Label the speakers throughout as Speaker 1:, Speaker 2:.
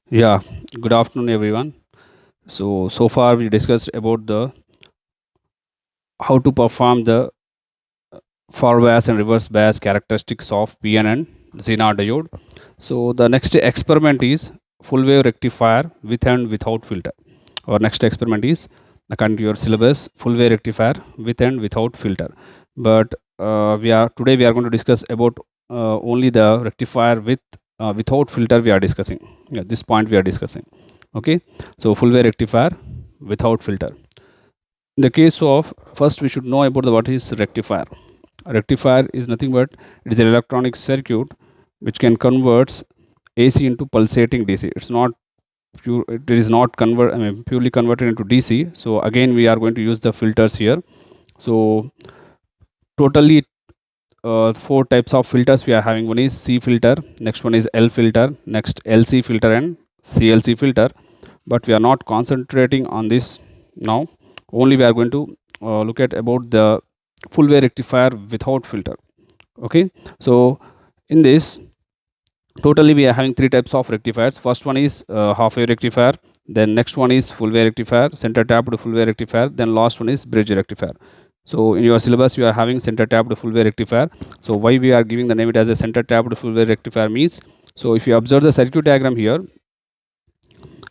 Speaker 1: Yeah, good afternoon, everyone. So far we discussed about the how to perform the forward bias and reverse bias characteristics of PN and Zener diode. So the next experiment is full wave rectifier with and without filter. Our next experiment is according to your syllabus full wave rectifier with and without filter. But we are going to discuss about only the rectifier with without filter we are discussing. Yeah, this point we are discussing. Okay, so full wave rectifier without filter. In the case of first we should know about the what is rectifier. A rectifier is nothing but it is an electronic circuit which can convert AC into pulsating DC. It's not pure, it is not purely converted into DC. So again we are going to use the filters here. So totally four types of filters we are having. One is C filter, next one is L filter, next LC filter and CLC filter. But we are not concentrating on this now. Only we are going to look at about the full wave rectifier without filter. Okay, so in this totally we are having three types of rectifiers. First one is half wave rectifier, then next one is full wave rectifier, center tapped full wave rectifier, then last one is bridge rectifier. So in your syllabus you are having center tapped full wave rectifier. So why we are giving the name it as a center tapped full wave rectifier means, so if you observe the circuit diagram here,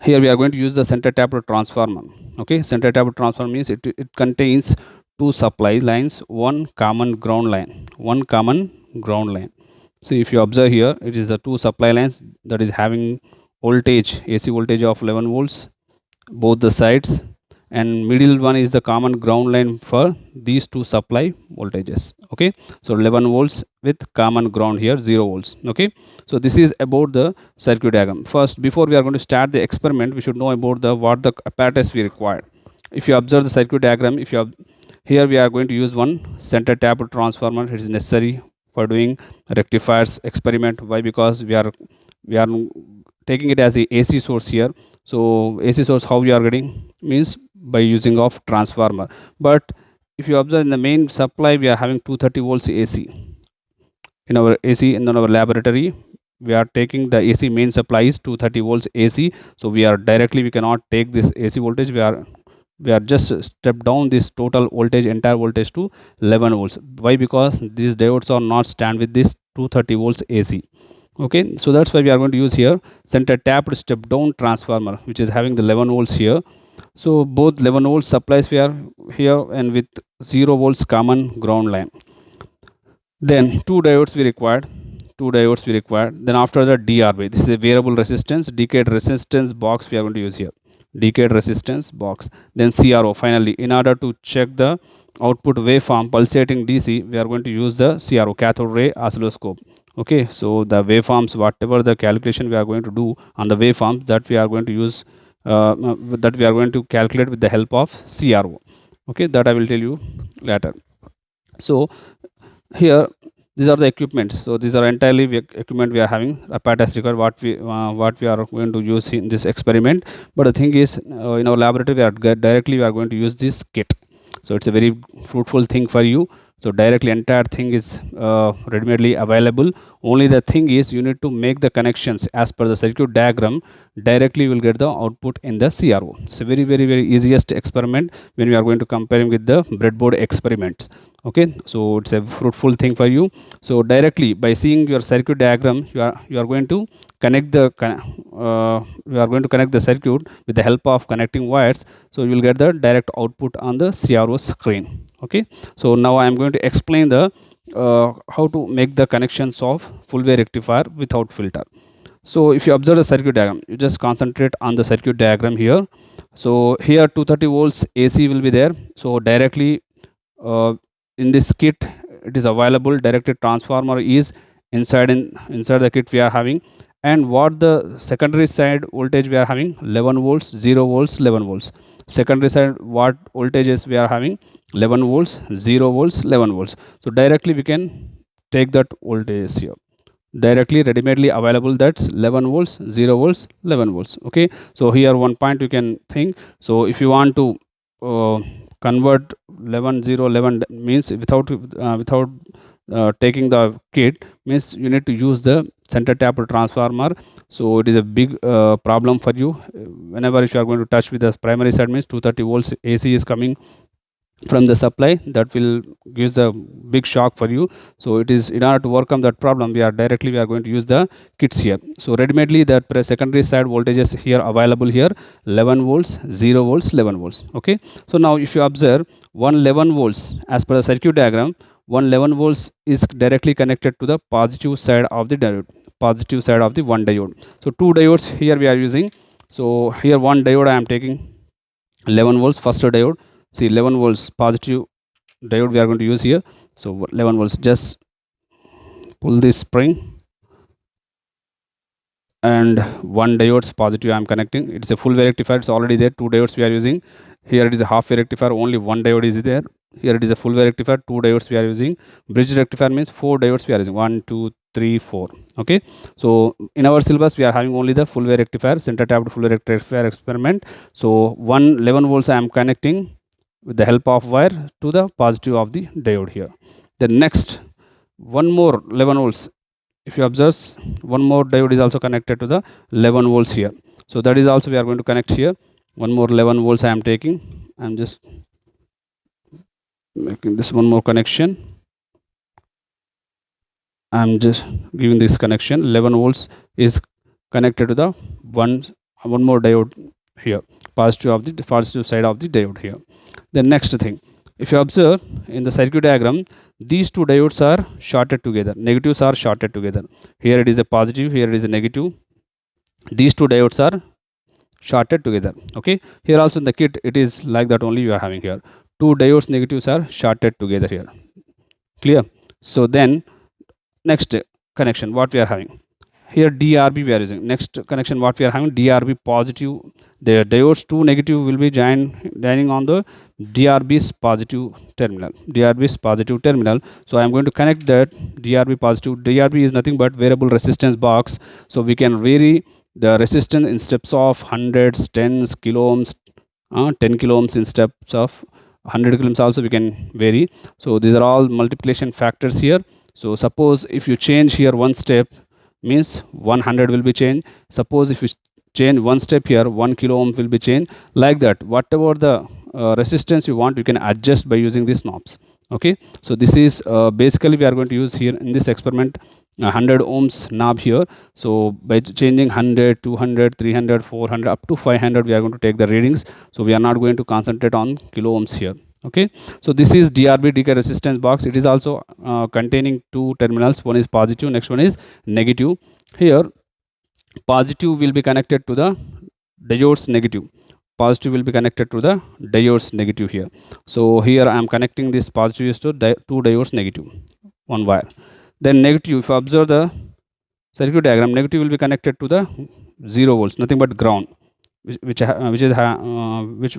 Speaker 1: here we are going to use the center tapped transformer. Okay, center tapped transformer means it contains two supply lines, one common ground line, so if you observe here, it is the two supply lines that is having voltage, AC voltage of 11 volts both the sides, and middle one is the common ground line for these two supply voltages. Okay, so 11 volts with common ground here 0 volts. Okay, so this is about the circuit diagram. First, before we are going to start the experiment, we should know about the what the apparatus we required. If you observe the circuit diagram, if you have, here we are going to use one center tapped transformer. It is necessary for doing rectifiers experiment. Why? Because we are taking it as a AC source here. So AC source how we are getting means by using of transformer. But if you observe in the main supply, we are having 230 volts AC in our AC in our laboratory. We are taking the AC main supply is 230 volts AC. So we are directly we cannot take this AC voltage. We are just step down this total voltage, entire voltage to 11 volts. Why? Because these diodes are not stand with this 230 volts AC. Okay, so that's why we are going to use here center tapped step down transformer, which is having the 11 volts here. So both 11 volts supplies we are here, and with 0 volts common ground line. Then two diodes we required. Then after that DRB, this is a variable resistance, decade resistance box we are going to use here, decade resistance box. Then CRO finally, in order to check the output waveform pulsating DC, we are going to use the CRO, cathode ray oscilloscope. Okay, so the waveforms, whatever the calculation we are going to do on the waveforms, that we are going to use that we are going to calculate with the help of CRO. Okay, that I will tell you later. So here these are the equipments. So these are entirely equipment we are having apparatus required what we are going to use in this experiment. But the thing is, in our laboratory we are directly we are going to use this kit. So it's a very fruitful thing for you. So directly entire thing is readily available. Only the thing is you need to make the connections as per the circuit diagram. Directly you will get the output in the CRO. It's a very easiest experiment when we are going to comparing with the breadboard experiments. Okay, so it's a fruitful thing for you. So directly by seeing your circuit diagram, you are going to connect the you are going to connect the circuit with the help of connecting wires. So you will get the direct output on the CRO screen. Okay, so now I am going to explain the how to make the connections of full wave rectifier without filter. So if you observe the circuit diagram, you just concentrate on the circuit diagram here. So here 230 volts AC will be there. So directly uh, in this kit it is available, directed transformer is inside the kit we are having. And what the secondary side voltage we are having, 11 volts, 0 volts, 11 volts. Secondary side what voltages we are having, 11 volts, 0 volts, 11 volts. So directly we can take that voltage here, directly ready-madely available, that's 11 volts, 0 volts, 11 volts. Okay, so here one point you can think. So if you want to uh, convert 11 0 11 means without taking the kit, means you need to use the center tapped transformer. So it is a big problem for you whenever if you are going to touch with the primary side, means 230 volts AC is coming from the supply, that will gives the big shock for you. So it is, in order to overcome that problem, we are going to use the kits here. So ready-madely that secondary side voltages here available here, 11 volts, 0 volts, 11 volts. Okay, so now if you observe, one 11 volts, as per the circuit diagram, one 11 volts is directly connected to the positive side of the diode, positive side of the one diode. So two diodes here we are using. So here one diode I am taking 11 volts, first diode. See, 11 volts positive diode we are going to use here. So 11 volts, just pull this spring, and one diodes positive I am connecting. It's a full wave rectifier, it's already there. Two diodes we are using. Here it is a half wave rectifier, only one diode is there. Here it is a full wave rectifier, two diodes we are using. Bridge rectifier means four diodes we are using, 1 2 3 4. Okay, so in our syllabus we are having only the full wave rectifier, center tapped full wave rectifier experiment. So one 11 volts I am connecting with the help of wire to the positive of the diode here. The next one more 11 volts, if you observe, one more diode is also connected to the 11 volts here. So that is also we are going to connect here. One more 11 volts I am taking. I am just making this one more connection. I am just giving this connection. 11 volts is connected to the one more diode here, positive side of the diode here. The next thing, if you observe in the circuit diagram, these two diodes are shorted together, negatives are shorted together. Here it is a positive, here it is a negative. These two diodes are shorted together. Okay, here also in the kit it is like that only you are having here. Two diodes negatives are shorted together here. Clear? So then next connection what we are having here, DRB we are using. Next connection what we are having, DRB positive. The diodes two negative will be joining on the DRB's positive terminal. DRB's positive terminal. So I am going to connect that DRB positive. DRB is nothing but variable resistance box. So we can vary the resistance in steps of hundreds, tens, kilo ohms, 10 kilo ohms in steps of 100 kilo ohms also we can vary. So these are all multiplication factors here. So suppose if you change here one step, means 100 will be changed. Suppose if you change one step here, 1 kilo ohm will be changed. Like that, whatever the resistance you want, you can adjust by using these knobs. Okay, so this is basically we are going to use here in this experiment 100 ohms knob here. So by changing 100, 200, 300, 400 up to 500 we are going to take the readings. So we are not going to concentrate on kilo ohms here. Okay, so this is DRB decay resistance box. It is also containing two terminals, one is positive, next one is negative. Here positive will be connected to the diodes negative, positive will be connected to the diodes negative here. So here I am connecting this positive is to two diodes negative, one wire. Then negative, if you observe the circuit diagram, negative will be connected to the 0 volts, nothing but ground, which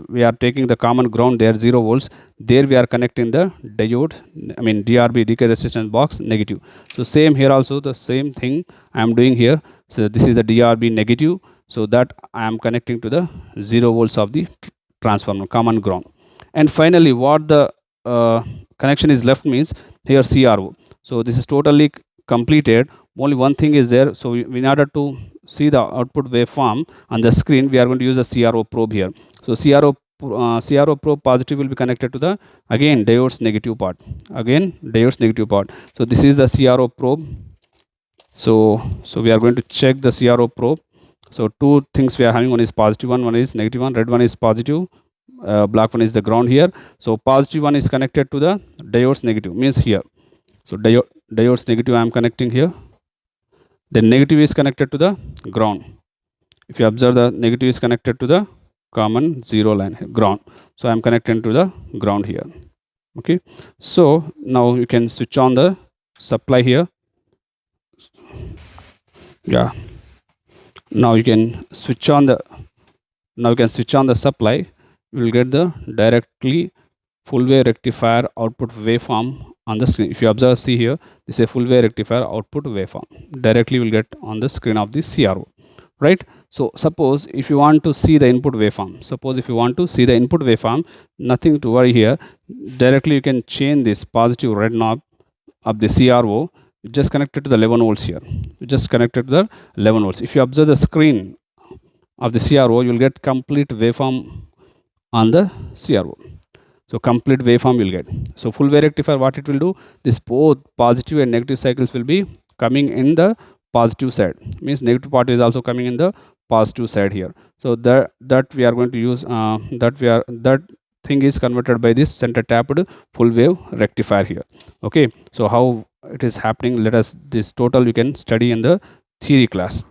Speaker 1: we are taking the common ground there, 0 volts. There we are connecting the diode, I mean DRB decay resistance box negative. So same here also the same thing I am doing here. So this is the DRB negative, so that I am connecting to the 0 volts of the transformer, common ground. And finally what the connection is left means here CRO. So this is totally completed. Only one thing is there. So in order to see the output waveform on the screen, we are going to use a CRO probe here. So CRO probe positive will be connected to the again diodes negative part. Again diodes negative part. So this is the CRO probe. So we are going to check the CRO probe. So two things we are having, one is positive one is negative one. Red one is positive, black one is the ground here. So positive one is connected to the diodes negative, means here. So diodes negative I am connecting here. The negative is connected to the ground. If you observe, the negative is connected to the common zero line ground. So I am connecting to the ground here. Okay, so now you can switch on the supply here. Yeah, now you can switch on the supply. You will get the directly full wave rectifier output waveform on the screen. If you observe, see here, this is a full wave rectifier output waveform. Directly will get on the screen of the CRO, right? So suppose if you want to see the input waveform, nothing to worry here. Directly you can change this positive red knob of the CRO. You just connect it to the 11 volts here. You just connect it to the 11 volts. If you observe the screen of the CRO, you will get complete waveform on the CRO. So complete waveform you'll get. So full wave rectifier, what it will do, this both positive and negative cycles will be coming in the positive side, means negative part is also coming in the positive side here. So that we are going to use that thing is converted by this center tapped full wave rectifier here. Okay, so how it is happening, let us, this total you can study in the theory class.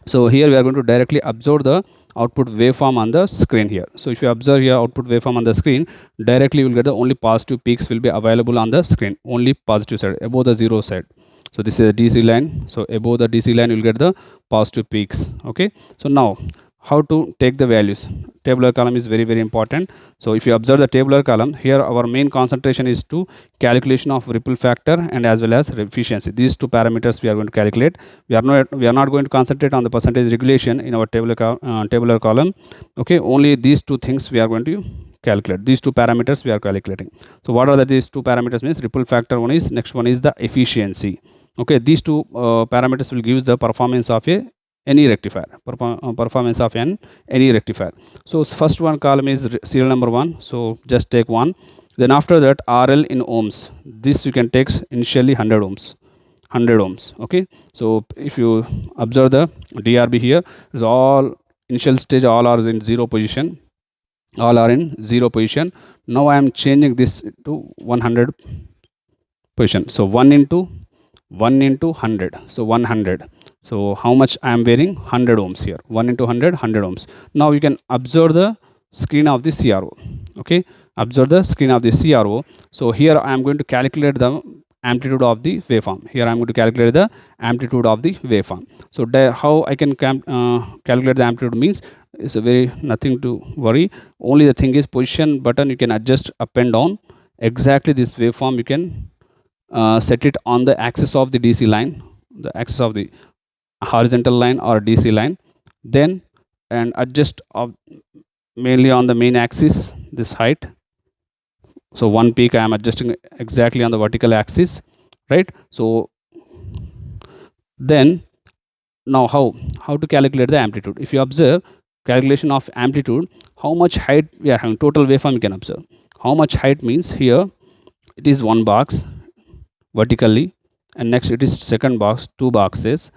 Speaker 1: So here we are going to directly observe the output waveform on the screen here. So if you observe here output waveform on the screen, directly you will get the only positive peaks will be available on the screen, only positive side above the zero side. So this is a DC line. So above the DC line you will get the positive peaks. Okay. So now how to take the values. Tabular column is very very important. So if you observe the tabular column here, our main concentration is to calculation of ripple factor and as well as efficiency. These two parameters we are going to calculate. We are not going to concentrate on the percentage regulation in our tabular column. Okay, only these two things we are going to calculate. These two parameters we are calculating. So what are these two parameters? Means ripple factor one is, next one is the efficiency. Okay, these two parameters will give the performance of a any rectifier, performance of any rectifier. So first one column is serial number 1. So just take 1. Then after that RL in ohms, this you can take initially 100 ohms. 100 ohms. Okay, so if you observe the DRB here, is all initial stage, all are in zero position, all are in zero position. Now I am changing this to 100 position. So 1 into 100, so 100. So how much I am wearing? 100 ohms here. 1 into 100, 100 ohms. Now you can observe the screen of the CRO. Okay, observe the screen of the CRO. So here I am going to calculate the amplitude of the waveform. Here I am going to calculate the amplitude of the waveform. So how I can calculate the amplitude means, is a very nothing to worry. Only the thing is position button you can adjust up and down. Exactly this waveform you can set it on the axis of the DC line, the axis of the horizontal line or DC line, then and adjust of mainly on the main axis this height. So one peak I am adjusting exactly on the vertical axis, right? So then now how to calculate the amplitude? If you observe calculation of amplitude, how much height we are having, total waveform you can observe. How much height means here it is one box vertically, and next it is second box, two boxes,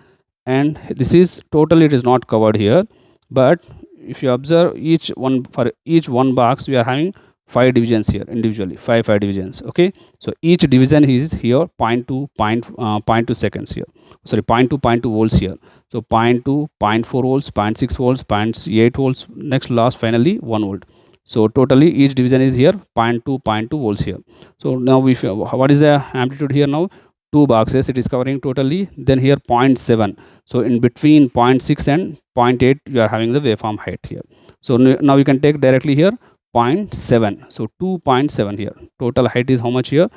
Speaker 1: and this is total, it is not covered here. But if you observe each one, for each one box we are having 5 divisions here individually, 5 divisions. Okay, so each division is here 0.2 seconds here, sorry, 0.2 volts here. So 0.2, 0.4 volts, 0.6 volts, 0.8 volts, next last finally 1 volt. So totally each division is here 0.2 volts here. So now if what is the amplitude here now? Two boxes it is covering totally, then here 0.7. So in between 0.6 and 0.8 you are having the waveform height here. So now you can take directly here 0.7. So 2.7 here, total height is how much here?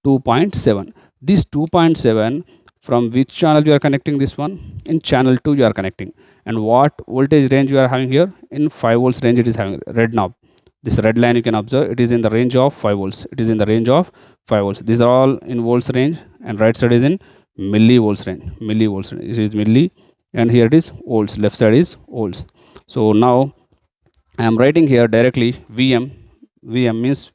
Speaker 1: 2.7. This 2.7, from which channel you are connecting? This one, in channel 2 you are connecting. And what voltage range you are having here? In 5 volts range it is having, red knob, this red line you can observe, it is in the range of 5 volts. It is in the range of 5 volts. These are all in volts range, and right side is in millivolts range. Millivolts range. This is milli, and here it is volts. Left side is volts. So now I am writing here directly VM. VM means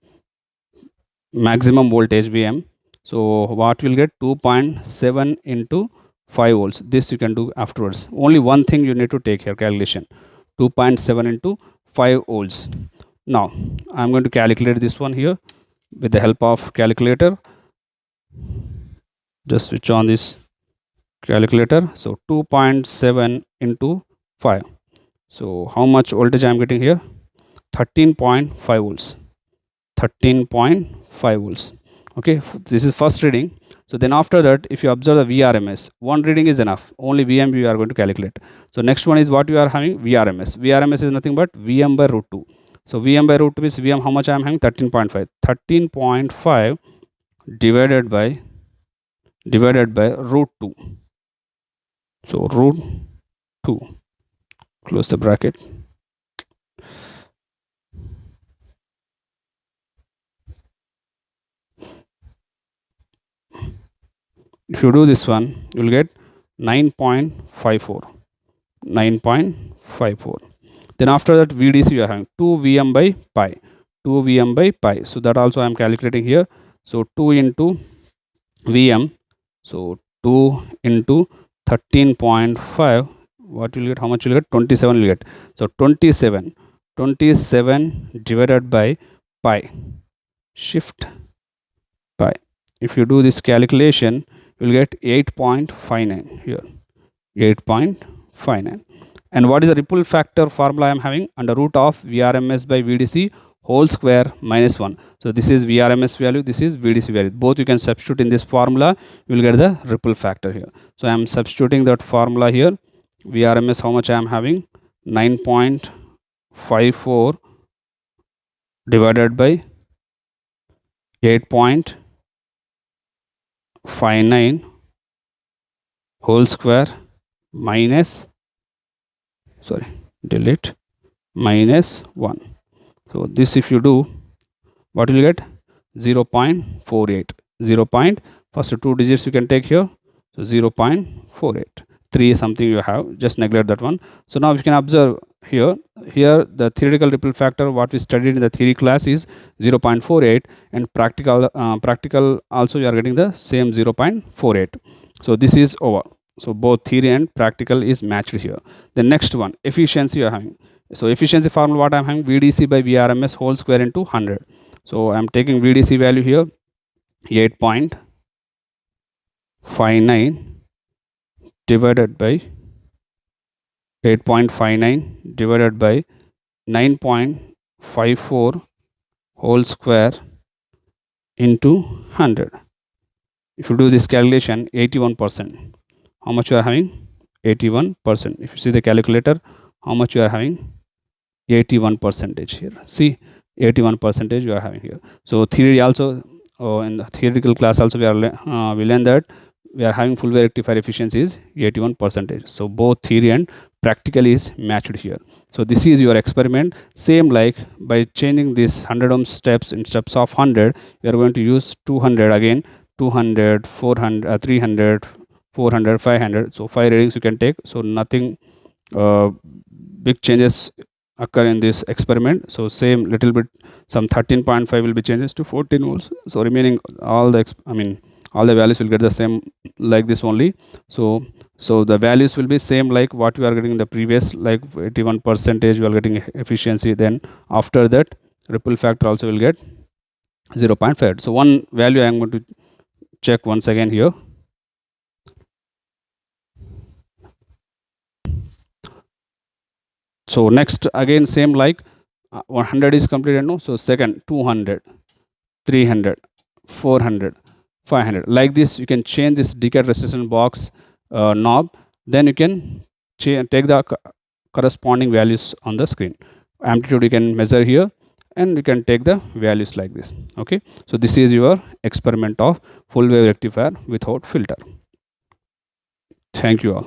Speaker 1: maximum voltage VM. So what will get? 2.7 into 5 volts. This you can do afterwards. Only one thing you need to take here, calculation. 2.7 into 5 volts. Now I am going to calculate this one here with the help of calculator. Just switch on this calculator. So 2.7 into 5. So how much voltage I am getting here? 13.5 volts. 13.5 volts. Okay, this is first reading. So then after that, if you observe the VRMS, one reading is enough. Only VM we are going to calculate. So next one is what you are having? VRMS. VRMS is nothing but VM by root 2. So VM by root 2 is VM, how much I am having? 13.5. 13.5 divided by root 2. So root 2. Close the bracket. If you do this one, you will get 9.54. 9.54. Then after that VDC you are having 2 Vm by pi. 2 Vm by pi. So that also I am calculating here. So 2 into Vm. So 2 into 13.5. What will you get? How much will you get? 27 will get. So 27 divided by pi. Shift pi. If you do this calculation, you will get 8.59 here. 8.59. And what is the ripple factor formula I am having? Under root of Vrms by Vdc whole square minus 1. So this is Vrms value, this is Vdc value. Both you can substitute in this formula, you will get the ripple factor here. So I am substituting that formula here. Vrms, how much I am having? 9.54 divided by 8.59 whole square minus, sorry, delete, minus 1. So this if you do, what will you get? 0.48. 0. First two digits you can take here. So 0.48. 3 something you have, just neglect that one. So now you can observe here the theoretical ripple factor what we studied in the theory class is 0.48, and practical also you are getting the same 0.48. So this is over. So both theory and practical is matched here. The next one, efficiency you are having. So efficiency formula what I am having? VDC by Vrms whole square into 100. So I am taking VDC value here 8.59 divided by 8.59 divided by 9.54 whole square into 100. If you do this calculation, 81%. How much you are having? 81%. If you see the calculator, how much you are having? 81% here. See, 81% you are having here. So theory also, in the theoretical class also we learn that we are having full wave rectifier efficiency is 81%. So both theory and practical is matched here. So this is your experiment. Same like by changing this 100 ohm steps in steps of 100, we are going to use 200 again, 200, 400, 300, 400, 500. So 5 readings you can take. So nothing big changes occur in this experiment. So same little bit, some 13.5 will be changes to 14 volts. So remaining all the all the values will get the same like this only. So the values will be same like what we are getting in the previous, like 81% you are getting efficiency. Then after that ripple factor also will get 0.5. So one value I am going to check once again here. So next again same like 100 is completed, no? So second 200, 300, 400, 500, like this you can change this decade resistance box knob. Then you can take the corresponding values on the screen. Amplitude you can measure here, and you can take the values like this. Okay, so this is your experiment of full wave rectifier without filter. Thank you all.